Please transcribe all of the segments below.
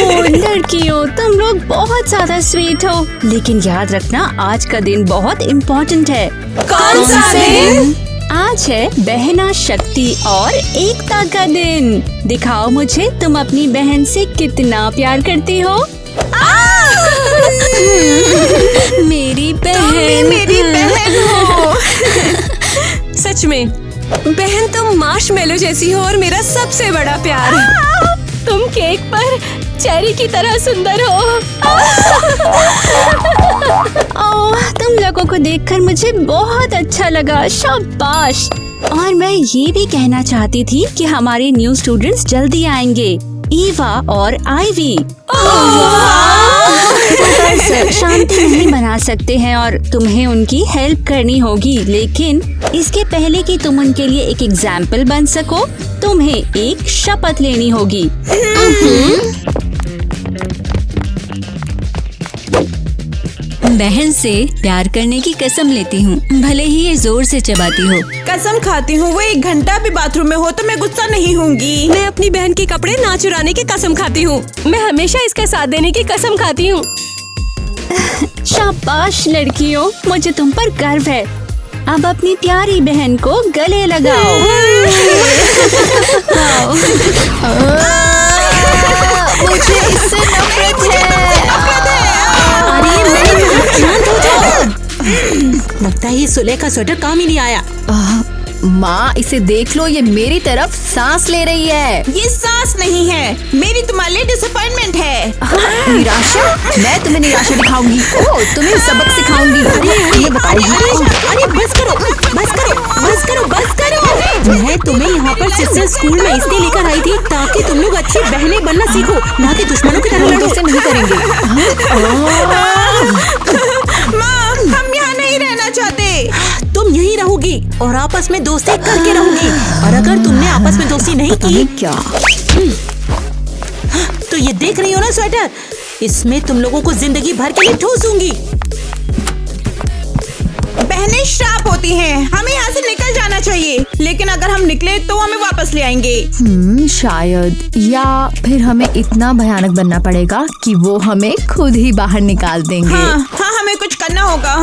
लड़कियों, तुम लोग बहुत ज्यादा स्वीट हो, लेकिन याद रखना आज का दिन बहुत इम्पोर्टेंट है। कौन सा दिन? आज है बहना शक्ति और एकता का दिन। दिखाओ मुझे तुम अपनी बहन से कितना प्यार करती हो। मेरी बहन, मेरी बहन हो। सच में बहन, तुम मार्शमेलो जैसी हो और मेरा सबसे बड़ा प्यार। तुम केक पर चेरी की तरह सुंदर हो। ओह, तुम लोगों को देखकर मुझे बहुत अच्छा लगा, शाबाश। और मैं ये भी कहना चाहती थी कि हमारे न्यू स्टूडेंट्स जल्दी आएंगे, ईवा और आईवी। शांति नहीं बना सकते हैं और तुम्हें उनकी हेल्प करनी होगी, लेकिन इसके पहले कि तुम उनके लिए एक एग्जाम्पल बन सको, तुम्हें एक शपथ लेनी होगी। बहन से प्यार करने की कसम लेती हूँ, भले ही ये जोर से चबाती हो। कसम खाती हूँ वो 1 घंटा भी बाथरूम में हो तो मैं गुस्सा नहीं होंगी। मैं अपनी बहन के कपड़े ना चुराने की कसम खाती हूँ। मैं हमेशा इसका साथ देने की कसम खाती हूँ। शाबाश लड़कियों, मुझे तुम पर गर्व है। अब अपनी प्यारी बहन को गले लगाओ। मुझे इससे नफरत है। लगता है ये सुलेखा का स्वेटर काम ही नहीं आया। माँ, इसे देख लो, ये मेरी तरफ सांस ले रही है। ये सांस नहीं है, मेरी तुम्हारे लिए डिसअपॉइंटमेंट है। निराशा? मैं तुम्हें निराशा दिखाऊंगी। ओह, तुम्हें सबक सिखाऊंगी। ये बताऊंगी। अरे बस करो, बस करो, बस करो, बस करो। मैं तुम्हें यहाँ पर सिस्टर स्कूल में इसलिए लेकर आई थी ताकि तुम लोग अच्छी बहनें बनना सीखो, ना कि दुश्मनों की तरह लड़ो। से नहीं करेंगे। माँ, हम यहाँ नहीं रहना चाहते। तुम यहीं रहोगी और आपस में दोस्ती करके रहोगी। और अगर तुमने आपस में दोस्ती नहीं की क्या? तो ये देख रही हो ना स्वेटर, इसमें तुम लोगों को जिंदगी भर के लिए ठूसूंगी। बहनें श्राप होती हैं, हमें यहाँ से निकल जाना चाहिए, लेकिन अगर हम निकले तो हमें वापस ले आएंगे। शायद, या फिर हमें इतना भयानक बनना पड़ेगा कि वो हमें खुद ही बाहर निकाल देंगे। हाँ, हमें कुछ करना होगा।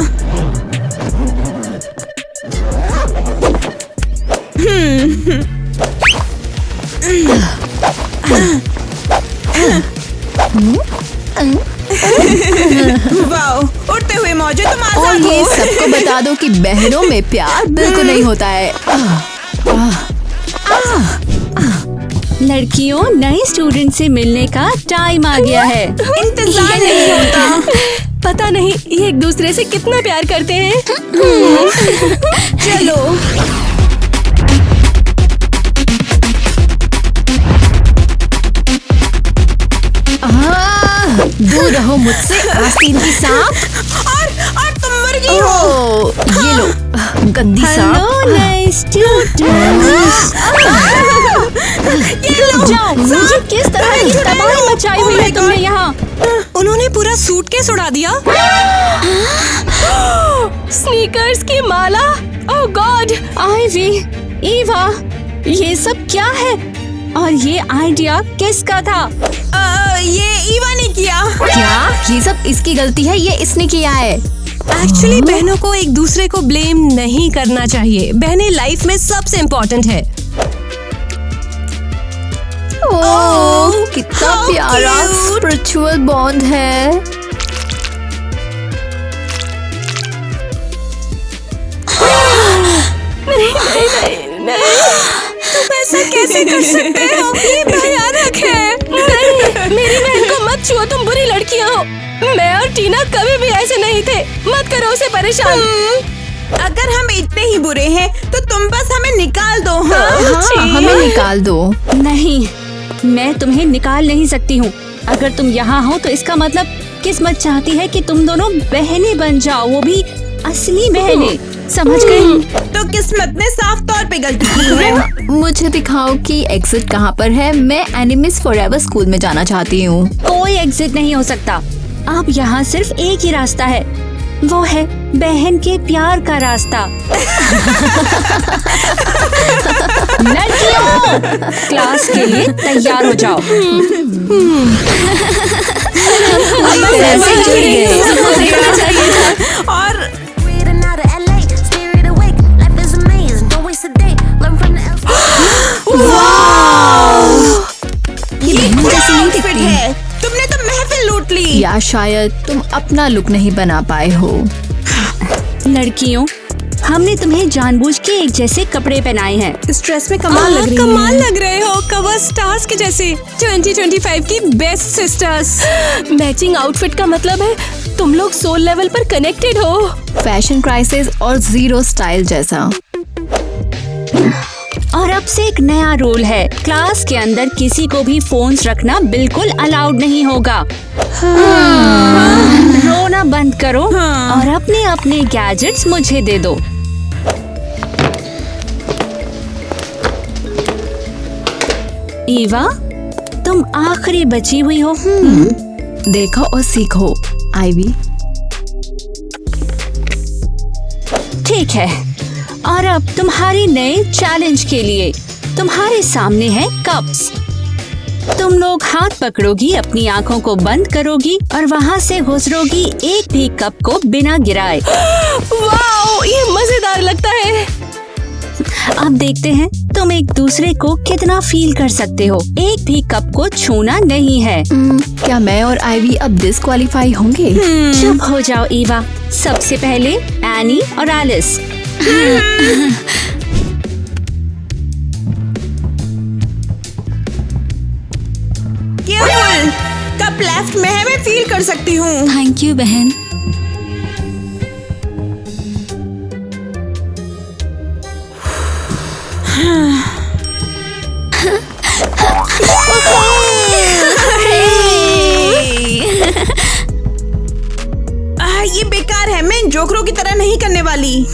वाओ, उड़ते हुए मौजे, तुम और आजाद ये हो। सबको बता दो कि बहनों में प्यार बिल्कुल नहीं होता है। लड़कियों, नए स्टूडेंट से मिलने का टाइम आ गया है। इंतजार नहीं होता। पता नहीं ये एक दूसरे से कितना प्यार करते हैं। चलो। दूर रहो मुझसे, आस्तीन की सांप। और तुम मुर्गी हो। ओह, ये लो, गंदी सांप। हेलो नए स्टूडेंट्स। जाओ, मुझे किस तरह की तबाही मचाई हुई है तुमने यहाँ। उन्होंने पूरा सूटकेस उड़ा दिया। स्नीकर्स की माला। ओह गॉड। आईवी, ईवा, ये सब क्या है? और ये आइडिया किसका था? ये ईवा ने किया। क्या? ये सब इसकी गलती है, ये इसने किया है। एक्चुअली बहनों को एक दूसरे को ब्लेम नहीं करना चाहिए। बहनें लाइफ में सबसे इम्पोर्टेंट है। ओह, कितना how प्यारा cute। स्पिरिचुअल बॉन्ड है। तुम ऐसा कैसे कर सकते हो? ये भयानक है। नहीं, मेरी बहन को मत छुओ, तुम बुरी लड़कियां हो। मैं और टीना कभी भी ऐसे नहीं थे। मत करो उसे परेशान। अगर हम इतने ही बुरे हैं तो तुम बस हमें निकाल दो। हाँ, हमें निकाल दो। नहीं, मैं तुम्हें निकाल नहीं सकती हूँ। अगर तुम यहाँ हो तो इसका मतलब किस्मत चाहती है कि तुम दोनों बहनें बन जाओ, वो भी असली बहनें। समझ गई? तो किस्मत ने साफ तौर पे गलती की है। मुझे दिखाओ कि एग्जिट कहाँ पर है। मैं एनिमीज फॉरएवर स्कूल में जाना चाहती हूँ। कोई एग्जिट नहीं हो सकता। अब यहाँ सिर्फ एक ही रास्ता है। वो है बहन के प्यार का रास्ता। लड़कियों, क्लास के लिए तैयार हो जाओ। और आउटफिट है, तुमने तो महफिल लूट ली। या शायद तुम अपना लुक नहीं बना पाए हो। लड़कियों, हमने तुम्हें जानबूझ के एक जैसे कपड़े पहनाए हैं। इस ड्रेस में कमाल लग रही कमाल लग रहे हो, कवर स्टार्स के जैसे। 2025 की बेस्ट सिस्टर्स। मैचिंग आउटफिट का मतलब है तुम लोग सोल लेवल पर कनेक्टेड हो। फैशन क्राइसिस और जीरो स्टाइल जैसा। और अब से एक नया रूल है, क्लास के अंदर किसी को भी फोन्स रखना बिल्कुल अलाउड नहीं होगा। रोना बंद करो और अपने अपने गैजेट्स मुझे दे दो। ईवा, तुम आखिरी बची हुई हो। देखो और सीखो आईवी। ठीक है, और अब तुम्हारे नए चैलेंज के लिए तुम्हारे सामने है कप्स। तुम लोग हाथ पकड़ोगी, अपनी आंखों को बंद करोगी और वहाँ से गुजरोगी एक भी कप को बिना गिराए। वाओ, ये मजेदार लगता है। अब देखते हैं तुम एक दूसरे को कितना फील कर सकते हो। एक भी कप को छूना नहीं है। क्या मैं और आईवी अब डिस्क्वालीफाई होंगे? चुप हो जाओ ईवा। सबसे पहले एनी और एलिस। केवल कप लेफ्ट में है, मैं फील कर सकती हूँ। थैंक यू बहन। ये बेकार है, मैं इन जोकरों की तरह नहीं करने वाली।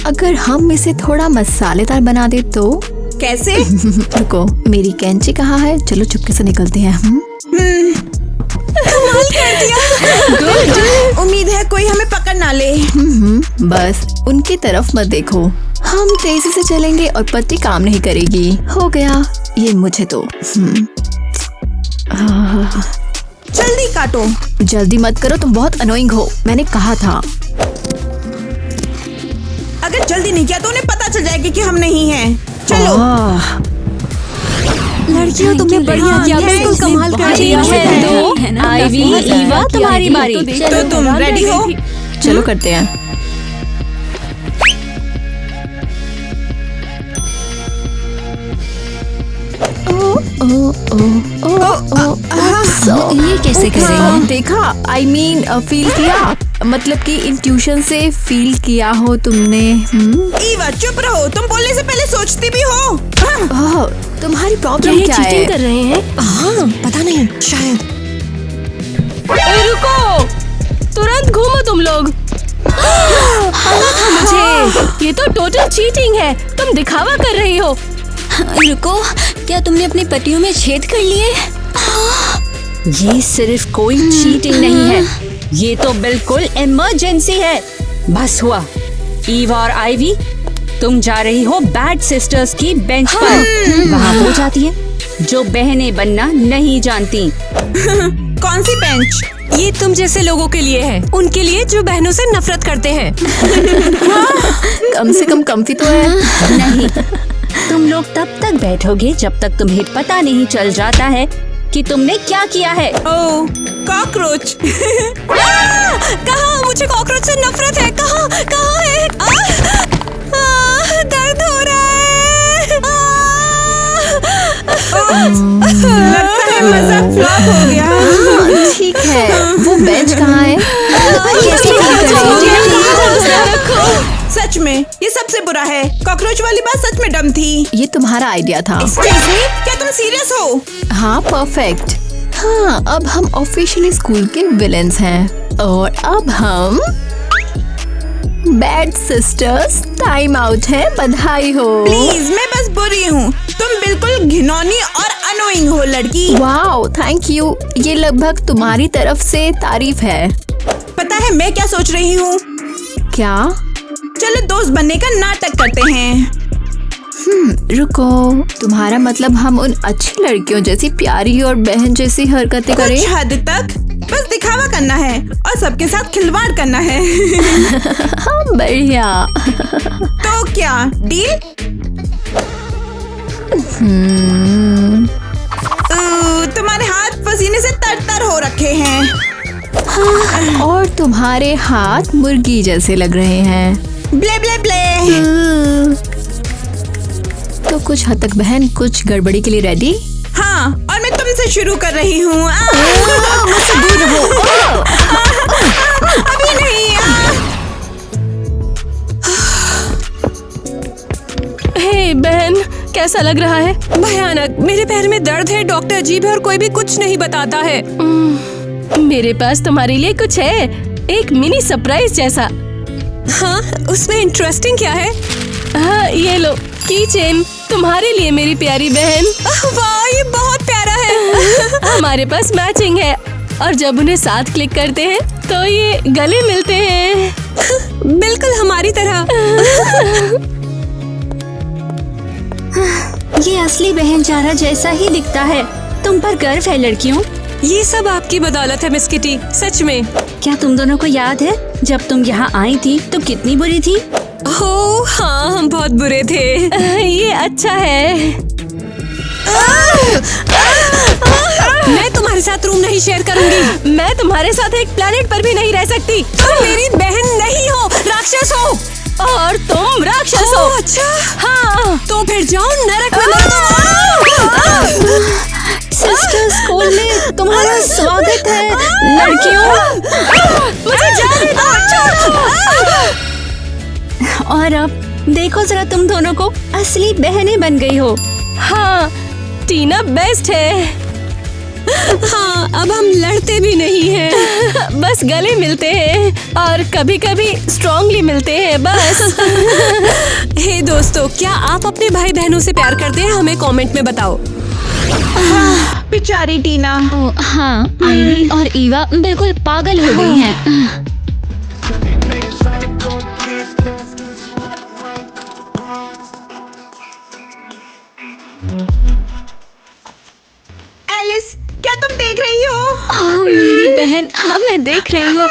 अगर हम इसे थोड़ा मसालेदार बना दे तो? कैसे? रुको, मेरी कैंची कहाँ है? चलो चुपके से निकलते हैं। कमाल कर दिया। उम्मीद है कोई हमें पकड़ ना ले। बस उनकी तरफ मत देखो। हम तेजी से चलेंगे और पत्ती काम नहीं करेगी। हो गया, ये मुझे तो। जल्दी काटो। जल्दी मत करो, तुम बहुत अनोइंग हो। मैंने कहा था। अगर जल्दी नहीं किया तो उन्हें पता चल जाएगा कि हम नहीं हैं। चलो। लड़कियों, तुमने बढ़िया किया, बिल्कुल कमाल कर दिया। आईवी, ईवा, तुम्हारी बारी। तो तुम रेडी हो? चलो करते हैं। ये कैसे करेंगे? देखा, I mean, फील किया, मतलब कि इंट्यूशन से फील किया हो तुमने। ईवा चुप रहो, तुम बोलने से पहले सोचती भी हो। तुम्हारी प्रॉब्लम क्या है? चीटिंग कर रहे हैं? हाँ, पता नहीं, शायद। रुको, तुरंत घूमो तुम लोग। पता था मुझे, ये तो टोटल चीटिंग है। तुम दिखावा कर रही हो। रुको, क्या तुमने अपनी पट्टियों में छेद कर लिए? ये सिर्फ कोई चीटिंग नहीं है, ये तो बिल्कुल इमरजेंसी है। बस हुआ। ईवा और आईवी, तुम जा रही हो बैड सिस्टर्स की बेंच पर। वहाँ वो जाती है जो बहनें बनना नहीं जानती। कौन सी बेंच? ये तुम जैसे लोगों के लिए है, उनके लिए जो बहनों से नफरत करते हैं। कम से कम कम्फी तो है। नहीं, तुम लोग तब तक बैठोगे जब तक तुम्हें पता नहीं चल जाता है कि तुमने क्या किया है। ओह, कॉकरोच। कहाँ? मुझे कॉकरोच से नफरत है। कहाँ है? दर्द हो रहा है। लगता है मजाक फ्लॉप हो गया। ठीक है, वो बेंच कहाँ है? सच में ये सबसे बुरा है। कॉकरोच वाली बात सच में डम थी। ये तुम्हारा आइडिया था। Excuse me? क्या तुम सीरियस हो? हाँ, परफेक्ट। हाँ, अब हम ऑफिशियली स्कूल के विलेंस हैं और अब हम बैड सिस्टर्स टाइम आउट है। बधाई हो। प्लीज, मैं बस बुरी हूँ। तुम बिल्कुल घिनौनी और अनोइंग हो लड़की। Wow, thank you. ये लगभग तुम्हारी तरफ से तारीफ है। पता है मैं क्या सोच रही हूँ? क्या? चलो दोस्त बनने का नाटक करते हैं। रुको, तुम्हारा मतलब हम उन अच्छी लड़कियों जैसी प्यारी और बहन जैसी हरकतें करें? कुछ हद तक बस दिखावा करना है और सबके साथ खिलवाड़ करना है। हाँ, बढ़िया। तो क्या डील? तुम्हारे हाथ पसीने से तर-तर हो रखे हैं। और तुम्हारे हाथ मुर्गी जैसे लग रहे हैं। ब्ले ब्ले ब्ले। तो कुछ हद तक बहन, कुछ गड़बड़ी के लिए रेडी? हाँ, और मैं तुमसे शुरू कर रही हूँ। मुझसे दूर रहो। अभी नहीं। हे बहन, कैसा लग रहा है? भयानक। मेरे पैर में दर्द है, डॉक्टर अजीब है और कोई भी कुछ नहीं बताता है। मेरे पास तुम्हारे लिए कुछ है, एक मिनी सरप्राइज जैसा। हाँ, उसमें इंटरेस्टिंग क्या है? हाँ, ये लो की चेन तुम्हारे लिए मेरी प्यारी बहन। वाह, ये बहुत प्यारा है। हमारे पास मैचिंग है और जब उन्हें साथ क्लिक करते हैं तो ये गले मिलते हैं। बिल्कुल हमारी तरह। ये असली बहन चारा जैसा ही दिखता है। तुम पर गर्व है लड़कियों। ये सब आपकी बदौलत है मिस किटी, सच में। क्या तुम दोनों को याद है जब तुम यहाँ आई थी तो कितनी बुरी थी? ओह हाँ, हम बहुत बुरे थे। ये अच्छा है। मैं तुम्हारे साथ रूम नहीं शेयर करूंगी। मैं तुम्हारे साथ एक प्लेनेट पर भी नहीं रह सकती। तुम मेरी बहन नहीं हो, राक्षस हो। और तुम राक्षस हो। अच्छा हाँ, तो फिर जाओ नरक में मरो। सिस्टर स्कूल में तुम्हारा स्वागत है लड़कियों। मुझे जाने दो। और अब देखो जरा, तुम दोनों को असली बहनें बन गई हो। हाँ, टीना बेस्ट है। हाँ, अब हम लड़ते भी नहीं हैं। बस गले मिलते हैं और कभी कभी स्ट्रांगली मिलते हैं बस। हे दोस्तों, क्या आप अपने भाई बहनों से प्यार करते हैं? हमें कमेंट में बताओ। बेचारी टीना। हाँ, आईवी और ईवा बिल्कुल पागल हो गई हैं। एलिस, क्या तुम देख रही हो? मेरी बहन, हाँ मैं देख रही हूँ।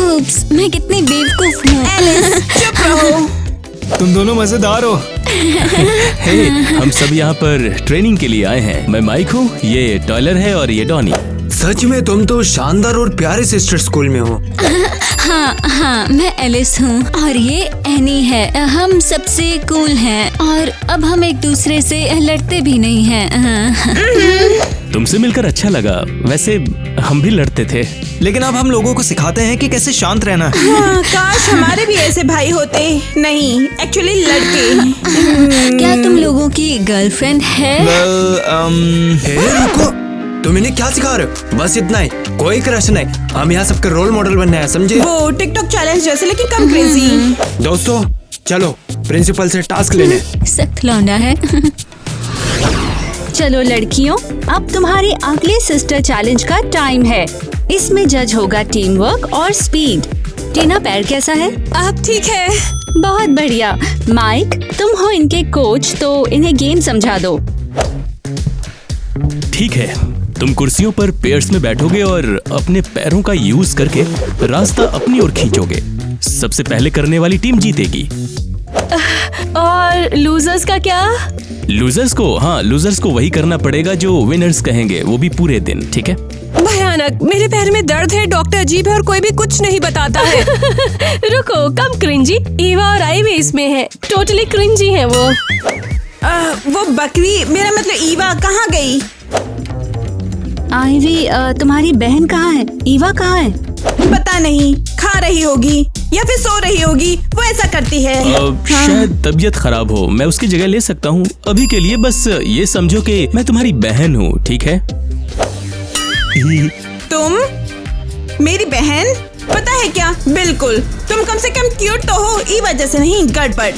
उप्स, मैं कितनी बेवकूफ हूँ। एलिस, चुप रहो। तुम दोनों मजेदार हो। हे, हम सब यहाँ पर ट्रेनिंग के लिए आए हैं। मैं माइक हूँ, ये टॉयलर है और ये डॉनी। सच में तुम तो शानदार और प्यारे सिस्टर स्कूल में हो। हाँ, मैं एलिस हूँ और ये एनी है। हम सबसे कूल हैं और अब हम एक दूसरे से लड़ते भी नहीं हैं। तुमसे मिलकर अच्छा लगा। वैसे हम भी लड़ते थे, लेकिन अब हम लोगों को सिखाते हैं कि कैसे शांत रहना है। हाँ, काश हमारे भी ऐसे भाई होते। नहीं, एक्चुअली लड़के। क्या तुम लोगों की गर्लफ्रेंड है? रुको, तुम इन्हें क्या सिखा रहे हो? बस इतना ही, कोई क्रश नहीं। हम यहाँ सबके रोल मॉडल बनने हैं, समझे? वो टिकटॉक चैलेंज जैसे, लेकिन कम क्रेजी। दोस्तों चलो प्रिंसिपल से टास्क लेने। सख्त लौंडा है। चलो लड़कियों, अब तुम्हारे अगले सिस्टर चैलेंज का टाइम है। इसमें जज होगा टीम वर्क और स्पीड। टीना, पैर कैसा है? अब ठीक है। बहुत बढ़िया। माइक, तुम हो इनके कोच तो इन्हें गेम समझा दो। ठीक है। तुम कुर्सियों पर पेयर्स में बैठोगे और अपने पैरों का यूज करके रास्ता अपनी ओर खींचोगे। सबसे पहले करने वाली टीम जीतेगी। और लूजर्स का क्या? लूजर्स को वही करना पड़ेगा जो विनर्स कहेंगे, वो भी पूरे दिन। ठीक है? भयानक। मेरे पैर में दर्द है, डॉक्टर अजीब है और कोई भी कुछ नहीं बताता है। रुको, कम क्रिंजी। ईवा और आईवी इसमें है, टोटली क्रिंजी है वो। वो बकरी, मेरा मतलब ईवा कहाँ गई? आईवी, तुम्हारी बहन कहाँ है? ईवा कहाँ है? पता नहीं, खा रही होगी या फिर सो रही होगी। वो ऐसा करती है। शायद तबीयत खराब हो, मैं उसकी जगह ले सकता हूँ अभी के लिए। बस ये समझो कि मैं तुम्हारी बहन हूँ, ठीक है? तुम मेरी बहन? पता है क्या, बिल्कुल। तुम कम से कम क्यूट तो हो, ई वजह से नहीं गड़बड़।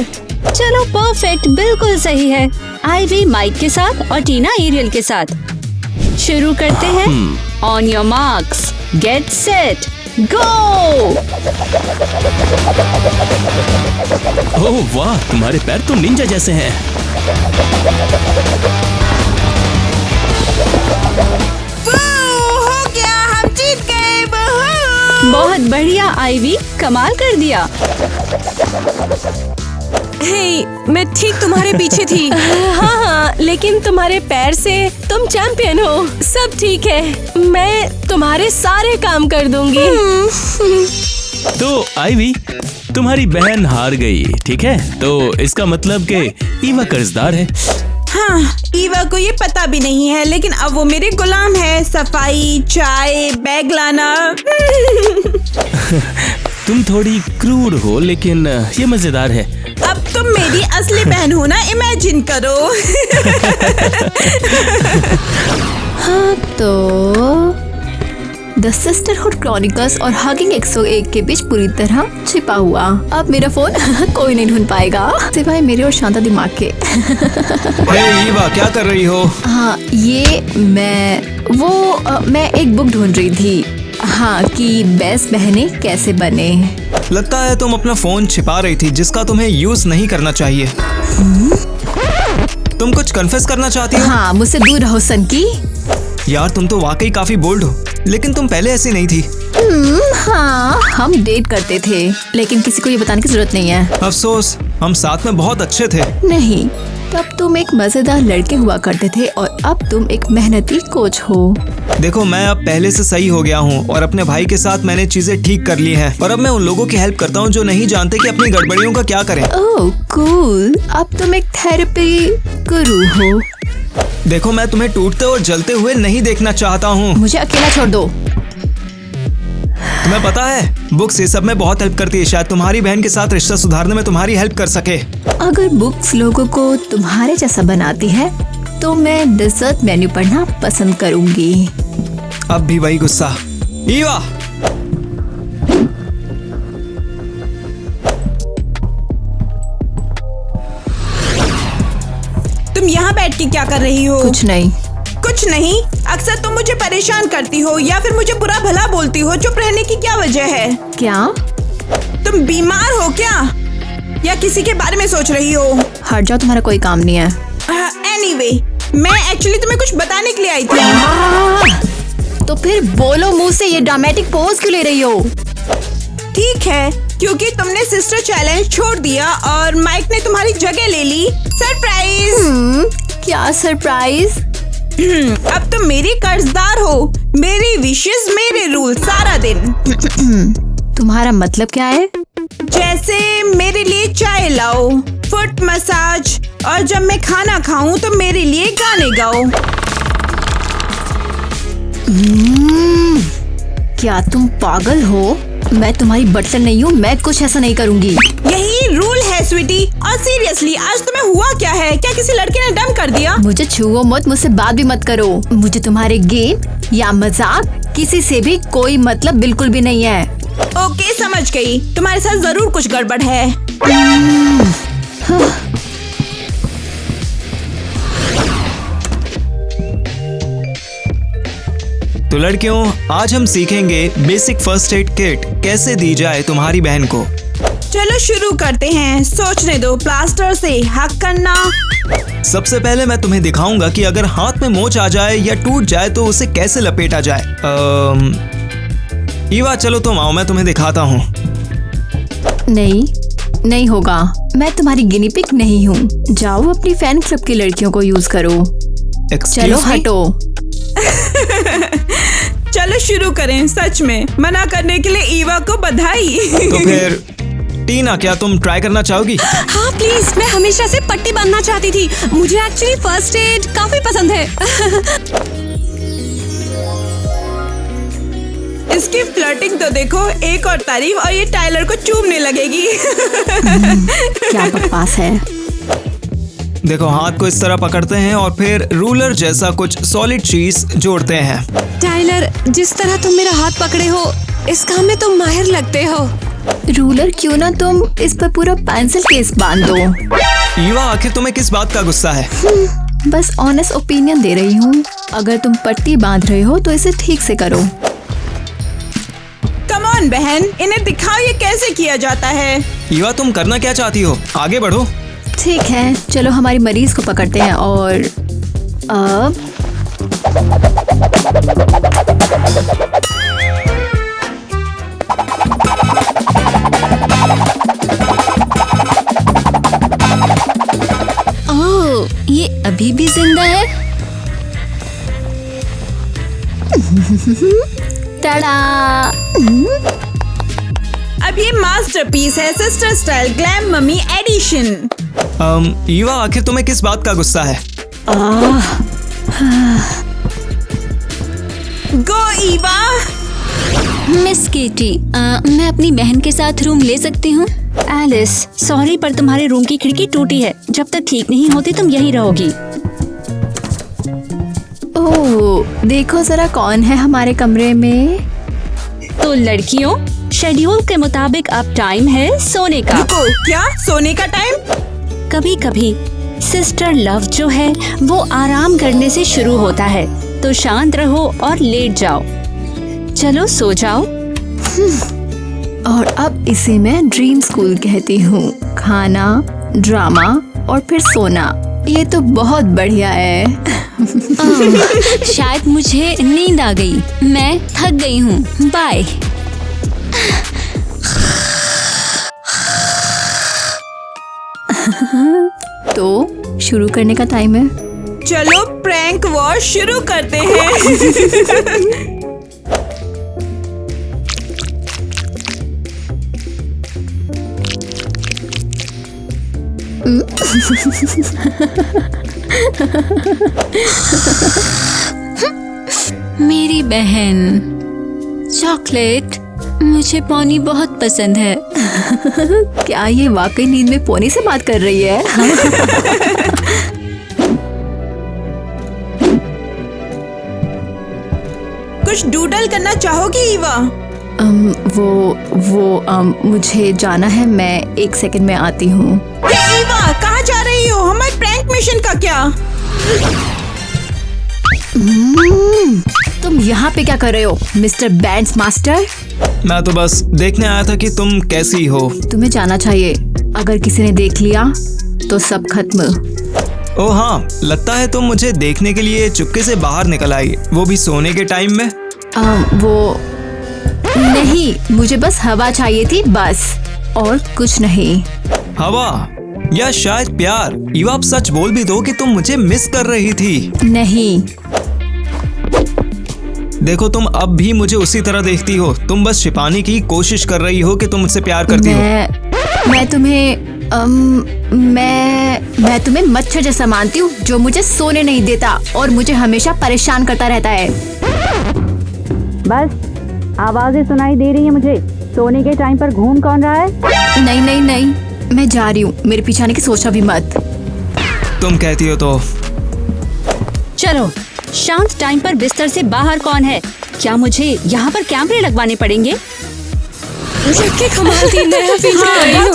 चलो परफेक्ट, बिल्कुल सही है। आईवी माइक के साथ और टीना एरियल के साथ। शुरू करते हैं। On your marks, get set, go. Oh वाह, तुम्हारे पैर तो निंजा जैसे हैं। हो गया, हम जीत गए। बहुत बढ़िया आईवी, कमाल कर दिया। हे, मैं ठीक तुम्हारे पीछे थी। हाँ, लेकिन तुम्हारे पैर से तुम चैंपियन हो। सब ठीक है, मैं तुम्हारे सारे काम कर दूंगी। तो आईवी, तुम्हारी बहन हार गई, ठीक है? तो इसका मतलब कि ईवा कर्जदार है। हाँ, ईवा को ये पता भी नहीं है, लेकिन अब वो मेरे गुलाम है। सफाई, चाय, बैग लाना। तुम थोड़ी क्रूर हो, लेकिन ये मजेदार है। अब तुम मेरी असली बहन हो ना, इमेजिन करो। हाँ, तो द सिस्टरहुड क्रॉनिकल्स और हगिंग 101 के बीच पूरी तरह छिपा हुआ। अब मेरा फोन कोई नहीं ढूंढ पाएगा सिवाय मेरे और शांता दिमाग के। हे ईवा, क्या कर रही हो? हाँ, ये मैं एक बुक ढूंढ रही थी। हाँ, कि बेस्ट बहनें कैसे बने। लगता है तुम अपना फोन छिपा रही थी, जिसका तुम्हें यूज नहीं करना चाहिए। तुम कुछ कन्फेस करना चाहती हो? हाँ, मुझसे दूर रहो सनकी। यार, तुम तो वाकई काफी बोल्ड हो, लेकिन तुम पहले ऐसी नहीं थी। हाँ, हम डेट करते थे, लेकिन किसी को ये बताने की जरूरत नहीं है। अफसोस, हम साथ में बहुत अच्छे थे। नहीं, तब तुम एक मजेदार लड़के हुआ करते थे और अब तुम एक मेहनती कोच हो। देखो, मैं अब पहले से सही हो गया हूँ और अपने भाई के साथ मैंने चीजें ठीक कर ली हैं। और अब मैं उन लोगों की हेल्प करता हूँ जो नहीं जानते कि अपनी गड़बड़ियों का क्या करें। ओह कूल, अब तुम एक थेरेपी गुरु हो। देखो, मैं तुम्हें टूटते और जलते हुए नहीं देखना चाहता हूँ। मुझे अकेला छोड़ दो। तुम्हें पता है, बुक्स ये सब में बहुत हेल्प करती है। शायद तुम्हारी बहन के साथ रिश्ता सुधारने में तुम्हारी हेल्प कर सके। अगर बुक्स लोगों को तुम्हारे जैसा बनाती है तो मैं डेजर्ट मेन्यू पढ़ना पसंद करूंगी। अब भी वही गुस्सा। ईवा, तुम यहाँ बैठ के क्या कर रही हो? कुछ नहीं। कुछ नहीं? अक्सर तुम मुझे परेशान करती हो या फिर मुझे बुरा भला बोलती हो। चुप रहने की क्या वजह है? क्या तुम बीमार हो क्या, या किसी के बारे में सोच रही हो? हट जाओ, तुम्हारा कोई काम नहीं है। एनीवे, मैं एक्चुअली तुम्हें कुछ बताने के लिए आई थी। तो फिर बोलो मुंह से, ये ड्रामेटिक पोज क्यों ले रही हो? ठीक है, क्योंकि तुमने सिस्टर चैलेंज छोड़ दिया और माइक ने तुम्हारी जगह ले ली। सरप्राइज। क्या सरप्राइज? अब तुम मेरी कर्जदार हो। मेरी विशेष, मेरे रूल सारा दिन। तुम्हारा मतलब क्या है? जैसे मेरे लिए चाय लाओ, फुट मसाज, और जब मैं खाना खाऊं तो मेरे लिए गाने गाओ। क्या तुम पागल हो? मैं तुम्हारी बटलर नहीं हूँ, मैं कुछ ऐसा नहीं करूँगी। यही रूल है स्वीटी। और सीरियसली, आज तुम्हें हुआ क्या है? क्या किसी लड़के ने डम कर दिया? मुझे छुओ मत, मुझसे बात भी मत करो। मुझे तुम्हारे गेम या मजाक किसी से भी कोई मतलब बिल्कुल भी नहीं है। ओके, समझ गई। तुम्हारे साथ जरूर कुछ गड़बड़ है। तो लड़कियों, आज हम सीखेंगे बेसिक फर्स्ट एड किट कैसे दी जाए तुम्हारी बहन को। चलो शुरू करते हैं। सोचने दो, प्लास्टर से हक करना। सबसे पहले मैं तुम्हें दिखाऊंगा कि अगर हाथ में मोच आ जाए या टूट जाए तो उसे कैसे लपेटा जाए। ईवा, चलो तुम आओ, मैं तुम्हें दिखाता हूँ। नहीं होगा। मैं तुम्हारी गिनी पिग नहीं हूँ। जाओ अपनी फैन क्लब की लड़कियों को यूज करो। चलो हटो। चलो शुरू करें। सच में मना करने के लिए ईवा को बधाई। तो फिर टीना, क्या तुम ट्राई करना चाहोगी? हाँ प्लीज, मैं हमेशा से पट्टी बांधना चाहती थी। मुझे एक्चुअली फर्स्ट एड काफी पसंद है। इसकी फ्लर्टिंग तो देखो, एक और तारीफ और ये टाइलर को चूमने लगेगी। क्या बकवास है। देखो, हाथ को इस तरह पकड़ते हैं और फिर रूलर जैसा कुछ सॉलिड चीज जोड़ते हैं। टाइलर, जिस तरह तुम मेरा हाथ पकड़े हो, इस काम में तुम माहिर लगते हो। रूलर क्यों ना तुम इस पर पूरा पेंसिल केस बांध दो। ईवा, आखिर तुम्हें किस बात का गुस्सा है? बस ऑनेस्ट ओपिनियन दे रही हूँ। अगर तुम पट्टी बांध रहे हो तो इसे ठीक से करो। कम ऑन बहन, इन्हें दिखाओ ये कैसे किया जाता है। ईवा, तुम करना क्या चाहती हो? आगे बढ़ो। ठीक है, चलो हमारी मरीज को पकड़ते हैं। और अब ओह, ये अभी भी जिंदा है। टड़ा! अब ये मास्टरपीस है, sister style glam mummy edition. Eva, आखिर तुम्हें किस बात का गुस्सा है? गो ईवा। मिस केटी, मैं अपनी बहन के साथ रूम ले सकती हूँ? एलिस, सॉरी पर तुम्हारे रूम की खिड़की टूटी है। जब तक ठीक नहीं होती तुम यहीं रहोगी। ओह, देखो जरा कौन है हमारे कमरे में। तो लड़कियों, शेड्यूल के मुताबिक अब टाइम है सोने का। रुको, क्या सोने का टाइम? कभी कभी सिस्टर लव जो है वो आराम करने से शुरू होता है, तो शांत रहो और लेट जाओ। चलो सो जाओ। और अब इसे मैं ड्रीम स्कूल कहती हूँ। खाना, ड्रामा और फिर सोना, ये तो बहुत बढ़िया है। शायद मुझे नींद आ गई। मैं थक गई हूँ। बाय। तो शुरू करने का टाइम है। चलो प्रैंक वॉर शुरू करते हैं। मेरी बहन चॉकलेट, मुझे पोनी बहुत पसंद है। क्या ये वाकई नींद में पोनी से बात कर रही है? कुछ डूडल करना चाहोगी ईवा? मुझे जाना है। मैं 1 सेकंड में आती हूँ। ईवा, कहाँ जा रही हो? हमारे प्रैंक मिशन का क्या? तुम यहाँ पे क्या कर रहे हो मिस्टर बैंड्स मास्टर? मैं तो बस देखने आया था कि तुम कैसी हो। तुम्हें जाना चाहिए। अगर किसी ने देख लिया तो सब खत्म। ओह हाँ, लगता है तुम मुझे देखने के लिए चुपके से बाहर निकल आई, वो भी सोने के टाइम में। वो नहीं, मुझे बस हवा चाहिए थी, बस, और कुछ नहीं। हवा या शायद प्यार? ईवा, आप सच बोल भी दो कि तुम मुझे मिस कर रही थी। नहीं। देखो, तुम अब भी मुझे उसी तरह देखती हो। तुम बस छिपाने की कोशिश कर रही हो कि तुम मुझसे प्यार करती हो। मैं तुम्हें मच्छर जैसा मानती हूँ जो मुझे सोने नहीं देता और मुझे हमेशा परेशान करता रहता है। बस आवाजें सुनाई दे रही है मुझे। सोने के टाइम पर घूम कौन रहा है? नहीं नहीं नहीं, मैं जा रही हूँ। मेरे पीछे आने की सोचा भी मत। तुम कहती हो तो। चलो, शांत टाइम पर बिस्तर से बाहर कौन है? क्या मुझे यहाँ पर कैमरे लगवाने पड़ेंगे? मुझे कमाल थी, नया फील कर रही हूँ।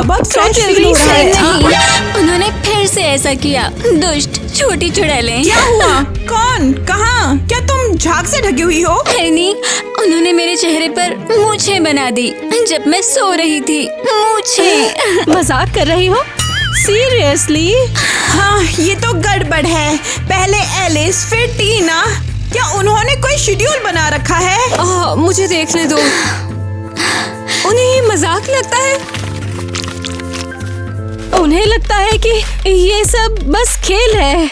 बहुत फ्रेश फील हो रहा है। नहीं, उन्होंने फिर से ऐसा किया। दुष्ट छोटी चुड़ैलें। क्या हुआ? कौन? कहाँ? क्या तुम झाग से ढकी हुई हो? नहीं, उन्होंने मेरे चेहरे पर मूछें बना दी जब मैं सो रही थी। मूछें। मजाक कर रही हो? सीरियसली? हाँ, ये तो गड़बड़ है। पहले एलिस, फिर टीना। क्या उन्होंने कोई शेड्यूल बना रखा है? मुझे देखने दो। उन्हें ये मजाक लगता है। उन्हें लगता है कि ये सब बस खेल है।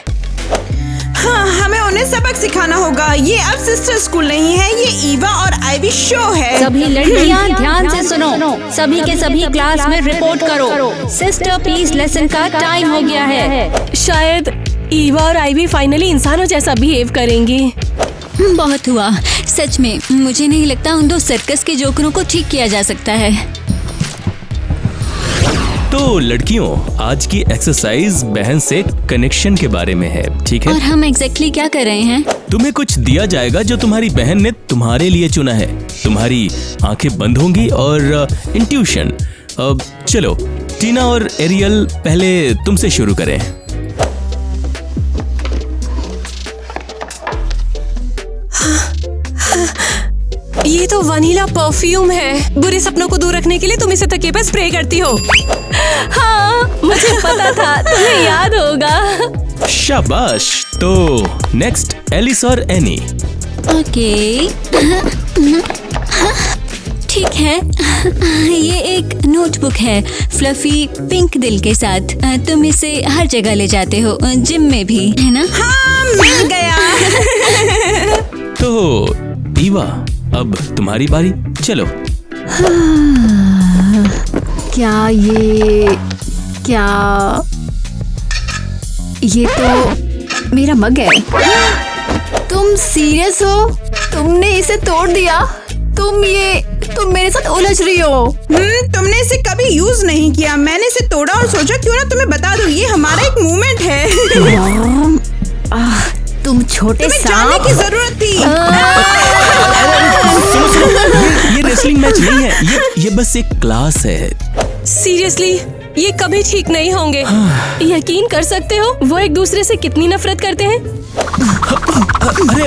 हाँ, हमें उन्हें सबक सिखाना होगा। ये अब सिस्टर स्कूल नहीं है, ये ईवा और आइवी शो है। सभी लड़कियाँ ध्यान से सुनो। सभी के सभी क्लास में रिपोर्ट करो। सिस्टर पीस लेसन का टाइम हो गया है। शायद ईवा और आइवी फाइनली इंसानों जैसा बिहेव करेंगी। बहुत हुआ। सच में मुझे नहीं लगता उन 2 सर्कस के जोकरों को ठीक किया जा सकता है। तो लड़कियों, आज की एक्सरसाइज बहन से कनेक्शन के बारे में है, ठीक है? और हम एग्जैक्टली क्या कर रहे हैं? तुम्हें कुछ दिया जाएगा जो तुम्हारी बहन ने तुम्हारे लिए चुना है। तुम्हारी आंखें बंद होंगी और इंट्यूशन। अब चलो, टीना और एरियल, पहले तुमसे शुरू करें। ये तो वनीला परफ्यूम है। बुरे सपनों को दूर रखने के लिए तुम इसे तकिए पे स्प्रे करती हो। हाँ, मुझे पता था तुम्हें याद होगा। शाबाश। तो नेक्स्ट एलिस और एनी। ओके, ठीक है। ये एक नोटबुक है फ्लफी पिंक दिल के साथ। तुम इसे हर जगह ले जाते हो, जिम में भी, है ना? हाँ, मिल गया। तो ईवा, अब तुम्हारी बारी, चलो। ये तो मेरा मग है। तुम सीरियस हो? तुमने इसे तोड़ दिया? तुम मेरे साथ उलझ रही हो। तुमने इसे कभी यूज नहीं किया। मैंने इसे तोड़ा और सोचा क्यों ना तुम्हें बता दूं, ये हमारा एक मूवमेंट है। तुम छोटे तुम्हें जानने की जरूरत थी। ये रेसलिंग मैच नहीं है, ये बस एक क्लास है। सीरियसली, ये कभी ठीक नहीं होंगे। यकीन कर सकते हो वो एक दूसरे से कितनी नफरत करते हैं। अरे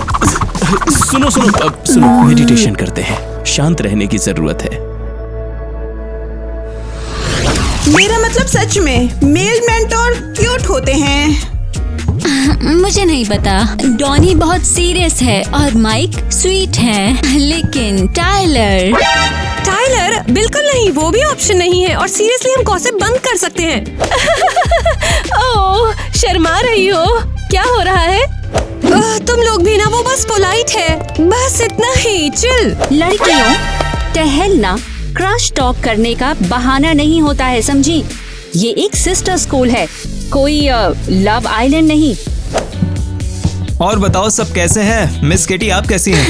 सुनो, मेडिटेशन करते हैं। शांत रहने की जरूरत है। मेरा मतलब सच में मेल मेंटोर क्यूट होते हैं। मुझे नहीं पता। डॉनी बहुत सीरियस है और माइक स्वीट है, लेकिन टाइलर बिल्कुल नहीं, वो भी ऑप्शन नहीं है। और सीरियसली हम गॉसिप बंद कर सकते हैं। ओह, शर्मा रही हो? क्या हो रहा है? तुम लोग भी ना, वो बस पोलाइट है, बस इतना ही। चिल। लड़कियों, टहलना क्रश टॉक करने का बहाना नहीं होता है, समझी? ये एक सिस्टर स्कूल है, कोई लव आइलैंड नहीं। और बताओ सब कैसे हैं? मिस केटी, आप कैसी हैं?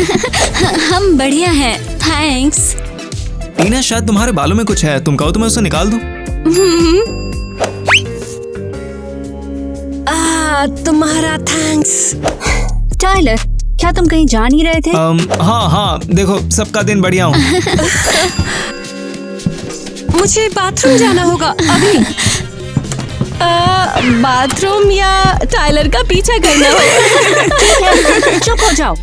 हम बढ़िया हैं, थैंक्स। टीना, शायद तुम्हारे बालों में कुछ है, तुम कहो तो मैं उसे निकाल दूं? तुम्हारा थैंक्स। टाइलर, क्या तुम कहीं जा नहीं रहे थे? हाँ, देखो सबका दिन बढ़िया हूँ। मुझे बाथरूम जाना होगा अभी। बाथरूम या टाइलर का पीछा करना हो? चुप हो जाओ।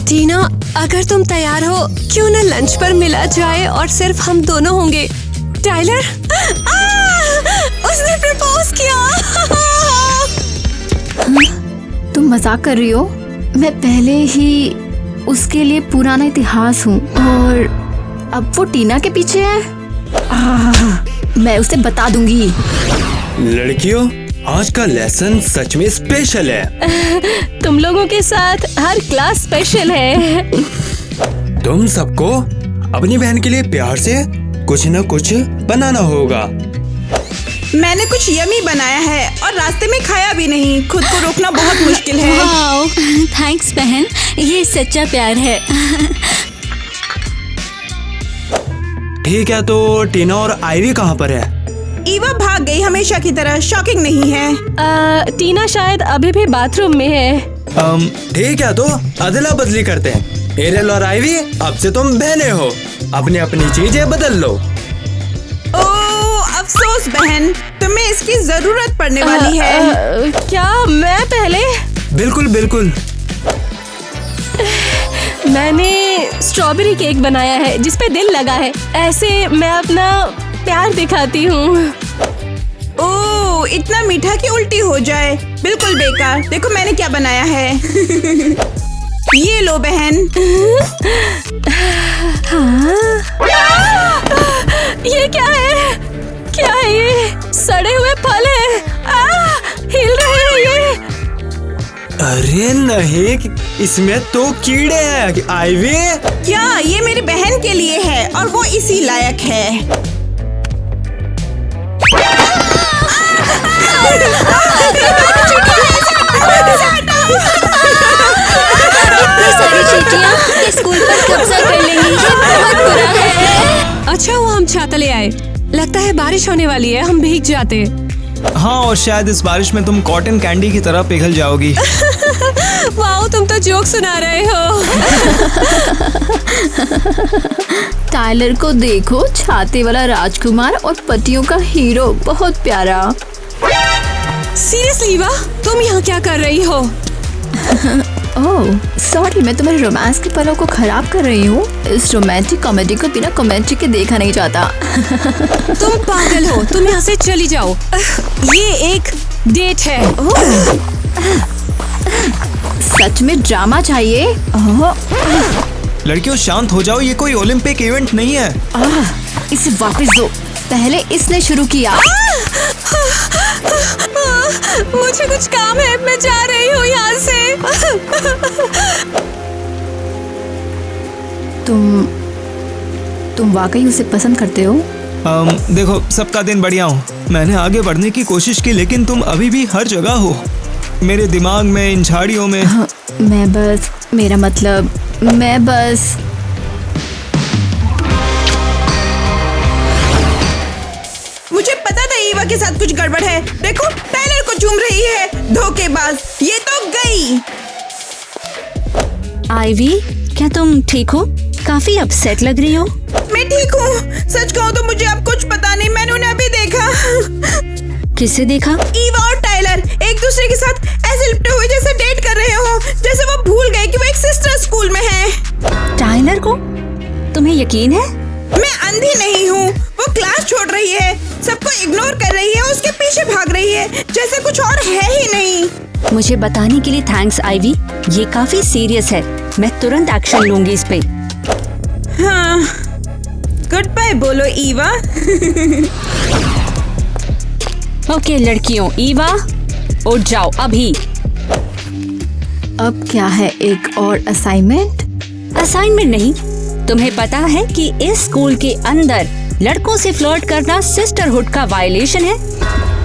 टीना, अगर तुम तैयार हो, क्यों ना लंच पर मिला जाए और सिर्फ हम दोनों होंगे। टाइलर, उसने प्रपोज किया। तुम मजाक कर रही हो? मैं पहले ही उसके लिए पुराना इतिहास हूँ और अब वो टीना के पीछे है। मैं उसे बता दूंगी। लड़कियों, आज का लेसन सच में स्पेशल है। तुम लोगों के साथ हर क्लास स्पेशल है। तुम सबको अपनी बहन के लिए प्यार से कुछ न कुछ बनाना होगा। मैंने कुछ यमी बनाया है और रास्ते में खाया भी नहीं। खुद को रोकना बहुत मुश्किल है। वाओ, थैंक्स बहन, ये सच्चा प्यार है। ठीक है, तो टीना और आइवी कहाँ पर है? ईवा भाग गई हमेशा की तरह। शॉकिंग नहीं है? टीना शायद अभी भी बाथरूम में है। ठीक है, तो अदला बदली करते हैं। एरियल और आइवी, अब से तुम बहनें हो, अपनी अपनी चीजें बदल लो। ओह, अफसोस बहन, तुम्हें इसकी जरूरत पड़ने वाली है। क्या मैं पहले? बिल्कुल। मैंने स्ट्रॉबेरी केक बनाया है जिसपे दिल लगा है। ऐसे मैं अपना प्यार दिखाती हूँ। ओह, इतना मीठा कि उल्टी हो जाए। बिल्कुल बेकार। देखो मैंने क्या बनाया है। ये लो बहन। ये क्या है? क्या है ये? सड़े हुए फल है। हिल रहे हैं ये। अरे नहीं, इसमें तो कीड़े हैं। आइवी, क्या ये मेरी बहन के लिए है और वो इसी लायक है। इतनी सारी चीटियाँ ये स्कूल पर कब्जा कर लेंगी, ये बहुत बुरा है। अच्छा हुआ हम छाता ले आए। लगता है बारिश होने वाली है, हम भीग जाते। हाँ, और शायद इस बारिश में तुम कॉटन कैंडी की तरह पिघल जाओगी। वाओ, तुम तो जोक सुना रहे हो। टाइलर को देखो, छाते वाला राजकुमार और पट्टियों का हीरो, बहुत प्यारा। सीरियसली ईवा, तुम यहाँ क्या कर रही हो? ओह सॉरी, मैं तुम्हारे रोमांस के पलों को खराब कर रही हूँ। इस रोमांटिक कॉमेडी को बिना कमेंट्री के देखा नहीं जाता। तुम पागल हो, तुम यहाँ से चली जाओ। ये एक डेट है। सच में ड्रामा चाहिए? ओह, लड़कियों शांत हो जाओ, ये कोई ओलंपिक इवेंट नहीं है। इसे वापस दो, पहले इसने शुरू किया। मुझे कुछ काम है, मैं जा रही हूँ यहाँ से। तुम वाकई उसे पसंद करते हो? देखो, सबका दिन बढ़िया हो। मैंने आगे बढ़ने की कोशिश की, लेकिन तुम अभी भी हर जगह हो, मेरे दिमाग में, इन झाड़ियों में। मैं बस मुझे पता था ईवा के साथ कुछ गड़बड़ है। देखो, टाइलर को चूम रही है, धोखेबाज। ये तो गई। आईवी, क्या तुम ठीक हो? काफी अपसेट लग रही हो। मैं ठीक हूँ। सच कहूँ तो मुझे अब कुछ पता नहीं, मैंने उन्हें अभी देखा। किसे देखा? ईवा और टाइलर एक दूसरे के साथ ऐसे लिपटे हुए जैसे डेट कर रहे हो, जैसे वो भूल गए कि वो एक सिस्टर स्कूल में है। टाइलर को? तुम्हें यकीन है? मैं अंधी नहीं हूँ। वो क्लास छोड़ रही है, सबको इग्नोर कर रही है, उसके पीछे भाग रही है, जैसे कुछ और है ही नहीं। मुझे बताने के लिए थैंक्स आईवी। ये काफी सीरियस है, मैं तुरंत एक्शन लूंगी इस पे। हाँ, गुड बाय बोलो ईवा। ओके लड़कियों, ईवा उठ जाओ अभी। अब क्या है, एक और असाइनमेंट? असाइनमेंट नहीं, तुम्हें पता है कि इस स्कूल के अंदर लड़कों से फ्लर्ट करना सिस्टरहुड का वायलेशन है।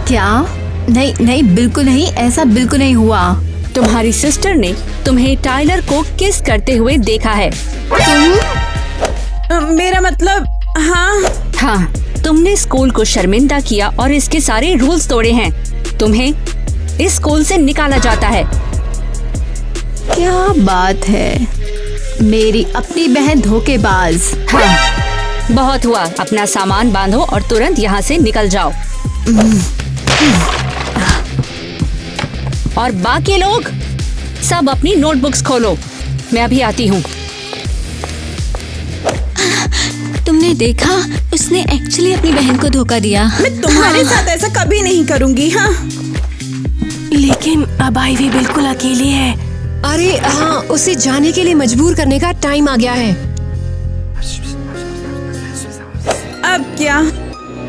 क्या? नहीं, बिल्कुल नहीं, ऐसा बिल्कुल नहीं हुआ। तुम्हारी सिस्टर ने तुम्हें टाइलर को किस करते हुए देखा है। मेरा मतलब, हाँ, तुमने स्कूल को शर्मिंदा किया और इसके सारे रूल्स तोड़े हैं। तुम्हें इस स्कूल से निकाला जाता है। क्या बात है, मेरी अपनी बहन धोखेबाज। हाँ, बहुत हुआ। अपना सामान बांधो और तुरंत यहाँ से निकल जाओ। और बाकी लोग सब अपनी नोटबुक्स खोलो, मैं अभी आती हूँ। तुमने देखा, उसने एक्चुअली अपनी बहन को धोखा दिया। मैं तुम्हारे साथ ऐसा कभी नहीं करूँगी। हाँ, लेकिन अब आईवी बिल्कुल अकेली है। अरे हाँ, उसे जाने के लिए मजबूर करने का टाइम आ गया है। अब क्या?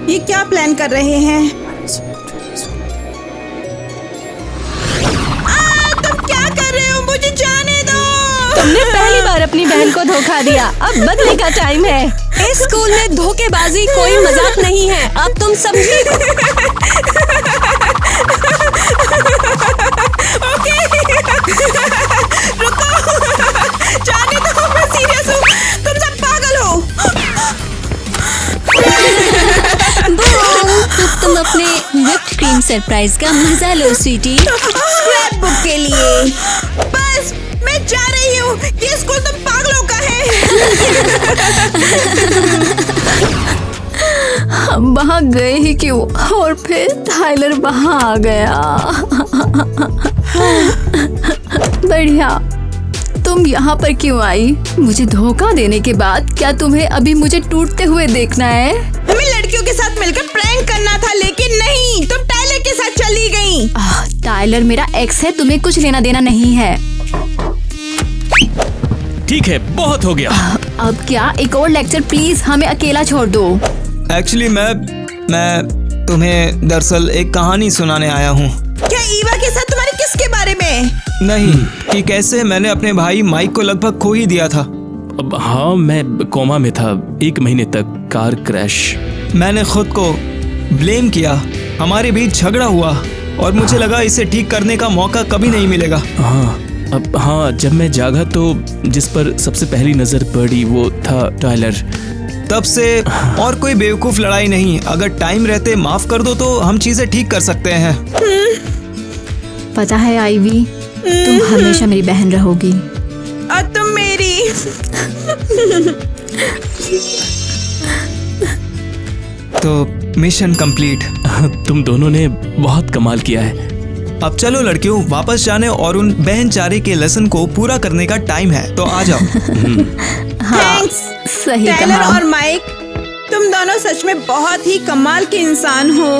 ये क्या प्लान कर रहे हैं? तुम क्या कर रहे हो? मुझे जाने दो। तुमने पहली बार अपनी बहन को धोखा दिया, अब बदले का टाइम है। इस स्कूल में धोखेबाजी कोई मजाक नहीं है, अब तुम समझी? ओके, रुको, जाने दो, मैं सीरियस हूँ। तुम सब पागल हो। तुम अपने व्हिप्ड क्रीम सरप्राइज का मजा लो स्वीटी। स्क्रैप बुक के लिए। बस, मैं जा रही हूँ। ये स्कूल तुम पागलों का है। हम वहाँ गए ही क्यों? और फिर टाइलर वहाँ आ गया। बढ़िया, तुम यहाँ पर क्यों आई? मुझे धोखा देने के बाद क्या तुम्हें अभी मुझे टूटते हुए देखना है? हमें लड़कियों के साथ मिलकर प्रैंक करना था, लेकिन नहीं, तुम टाइलर के साथ चली गई। टाइलर मेरा एक्स है, तुम्हें कुछ लेना देना नहीं है। ठीक है, बहुत हो गया। अब क्या? एक और लेक्चर प्लीज, हमें अकेला छोड़ दो। एक्चुअली मैं तुम्हें दरअसल एक कहानी सुनाने आया हूँ। क्या ईवा के साथ तुम्हारे किसके बारे में? नहीं, कि कैसे मैंने अपने भाई माइक को लगभग खो ही दिया था। अब हाँ, मैं कोमा में था 1 महीने तक। Car crash. मैंने खुद को ब्लेम किया, हमारे बीच झगड़ा हुआ और मुझे लगा इसे ठीक करने का मौका कभी नहीं मिलेगा। हाँ, जब मैं जागा तो जिस पर सबसे पहली नजर पड़ी वो था टाइलर। तब से और कोई बेवकूफ लड़ाई नहीं। अगर टाइम रहते माफ कर दो तो हम चीजें ठीक कर सकते हैं। पता है आईवी, तुम हमेशा मेरी बहन रहोगी। और तुम मेरी। तो मिशन कंप्लीट। तुम दोनों ने बहुत कमाल किया है। अब चलो लड़कियों, वापस जाने और उन बहनचारे के लेसन को पूरा करने का टाइम है, तो आ जाओ। थैंक्स सही टाइलर कहा। और माइक, तुम दोनों सच में बहुत ही कमाल के इंसान हो।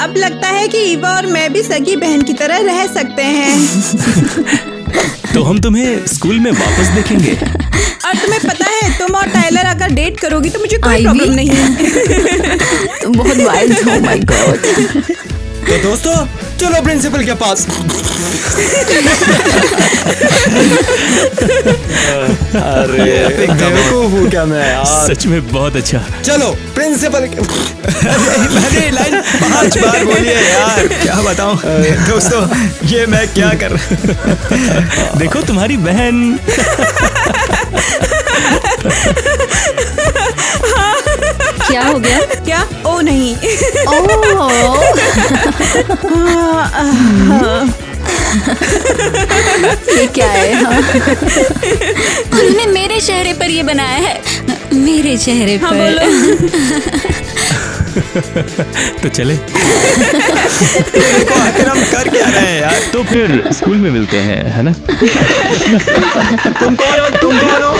अब लगता है कि ईवा और मैं भी सगी बहन की तरह रह सकते हैं। तो हम तुम्हें स्कूल में वापस देखेंगे। और तुम्हें पता है, तुम और टाइलर अगर डेट करोगी तो मुझे कोई आईवी? प्रॉब्लम नहीं है। तुम बहुत वाइल्ड हो, माय गॉड। तो दोस्तों चलो प्रिंसिपल के पास। अरे बेवकूफ हूँ क्या मैं यार। सच में बहुत अच्छा। चलो प्रिंसिपल के। मैंने लाइन 5 बार बोली है यार, क्या बताऊं। दोस्तों ये मैं क्या कर रहा। देखो तुम्हारी बहन। क्या हो गया? क्या? ओ नहीं। ये क्या है? हाँ। उन्होंने मेरे चेहरे पर ये बनाया है, मेरे चेहरे हाँ पर। बोलो। तो चले। देखो आखिर हम कर क्या रहे हैं यार। तो फिर स्कूल में मिलते हैं, है ना? तुम कौन हो?